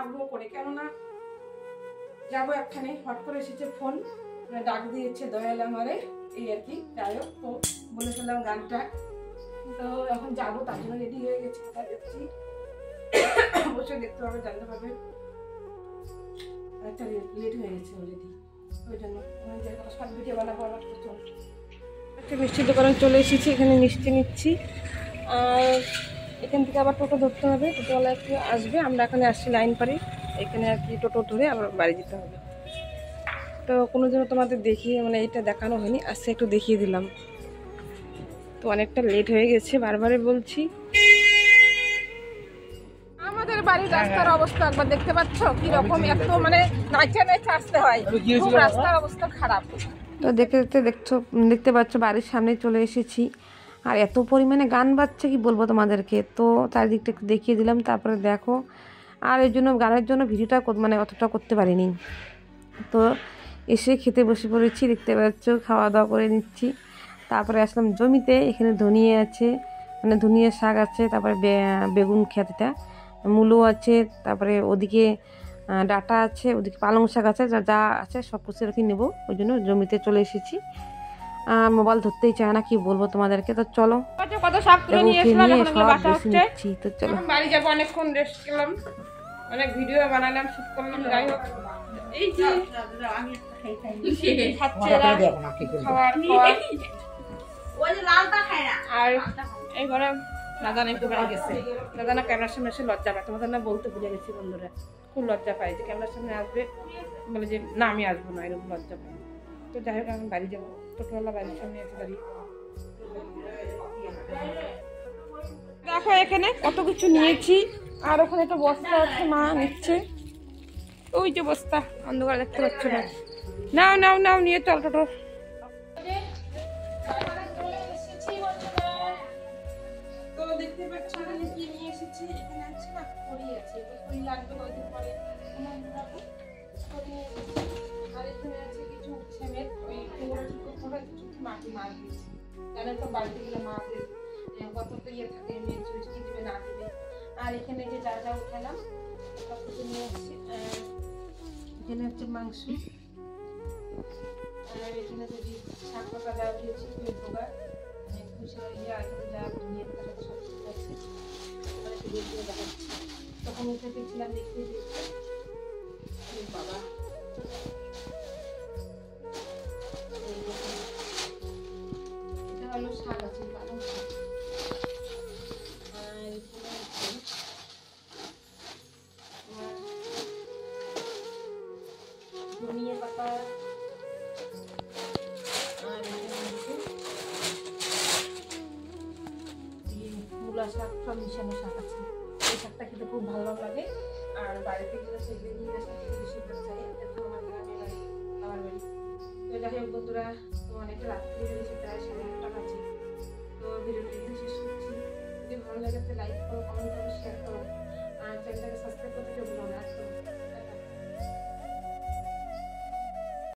আগ্রহ করে, কেননা যাবো একখানে, হট করে এসেছে ফোন, ডাক দিয়েছে দয়াল আমারে, এই আর কি। যাই হোক, তো বলে ফেললাম গানটা, তো এখন যাবো, তার জন্য রেডি হয়ে গেছি। কোথায় যাচ্ছি অবশ্যই দেখতে পাবে, জানতে পারবে। একটা লেট হয়ে গেছে অলরেডি, ওই জন্য সব ভিডিও বানাবো। আমার একটা মিষ্টির দোকানে চলে এসেছি, এখানে মিষ্টি নিচ্ছি। আর এখান থেকে আবার টোটো ধরতে হবে, টোটোওয়ালা একটু আসবে, আমরা এখানে আসছি লাইন পারি, এখানে আর কি টোটো ধরে আবার বাড়ি যেতে হবে। তো কোনো জন্য তোমাদের দেখিয়ে, মানে এটা দেখানো হয়নি, আজকে একটু দেখিয়ে দিলাম। তো অনেকটা লেট হয়ে গেছে, বারবারে বলছি। আমাদের বাড়ির রাস্তার অবস্থা একবার দেখতে পাচ্ছ কি রকম, এত মানে নাচা নাচা আসতে হয়, খুব রাস্তার অবস্থা খারাপ। তো দেখতে পাচ্ছ বাড়ির সামনে চলে এসেছি, আর এত পরিমাণে গান বাজছে কি বলবো তোমাদেরকে। তো চারিদিকটা একটু দেখিয়ে দিলাম, তারপরে দেখো। আর এই জন্য গানের জন্য ভিডিওটা মানে অতটা করতে পারিনি। তো এসে খেতে বসে পড়েছি, দেখতে পাচ্ছ খাওয়া দাওয়া করে নিচ্ছি। তারপরে আসলাম জমিতে, এখানে ধনিয়া আছে, মানে ধনিয়া শাক আছে, তারপরে বেগুন ক্ষেতটা, মূলো আছে, তারপরে ওদিকে ডাঁটা আছে, ওদিকে পালং শাক আছে, যা যা আছে সব কিছু রেখে নেবো, ওই জন্য জমিতে চলে এসেছি। মোবাইল ধরতেই চায় না, কি বলবো তোমাদেরকে। তো চলো, কত শাক তুলে নিয়ে এসলাম, এখন এগুলো বাটা হচ্ছে। তো চলো বাড়ি যাবো, অনেকক্ষণ রেস্ট করলাম, অনেক ভিডিও বানালাম, শুট করলাম। যাই হোক, এই যে খাচ্ছে আর এই ঘরে দাদান একটু বেড়ে গেছে। দাদানা ক্যামেরার সামনে এসে লজ্জা পায়, তোমাদের না বলতে ভুলে গেছি বন্ধুরা, খুব লজ্জা পায় যে ক্যামেরার সামনে আসবে, বলে যে না আমি আসবো না, এরকম লজ্জা পাই। তো যাই হোক, আমি বাড়ি যাবো, টোটোওয়ালা বাড়ির সামনে এসে দাঁড়িয়ে। দেখো এখানে কত কিছু নিয়েছি, আর ওখানে একটা বস্তা আছে, মা নিচ্ছে, ওই যে বস্তা অন্ধকারে দেখতে পাচ্ছ না। নাও নাও নাও, নিয়ে চল টোটো। তো দেখতে পাচ্ছ আমি কি নিয়ে এসেছি, এখানে আছে না খড়ি আছে, খড়ি লাগবে কয়েকদিন পরে, আর এখানে আছে কিছু সেমের, ওই কিছু মাটি মাছ দিয়েছি, জানেন তো বাড়িতে গেলে মাছের কত ইয়ে থাকে, কি দিবে না দিবে। আর এখানে যে যা যা উঠালাম সব কিছু নিয়ে এসেছি। এখানে হচ্ছে মাংস, আর এখানে যদি শাক পাতা যা দিয়েছি পোকা তখন উঠে দেখছিলাম, দেখতে বাবা এটা হলো শাক আছে, পালং শাক। আর ধনিয়া পাতা, আর মূলা শাক, সব মিশানো শাক আছে। এই শাকটা খেতে খুব ভালো লাগে, আর বাড়িতে গেলে সেগুলো নিয়ে আসতে বেশি চাই, এটা তো আমার গ্রামের বাড়ি, আমার বাড়ি। তো যাই হোক বন্ধুরা, অনেকটা রাত্রি হয়েছে, প্রায়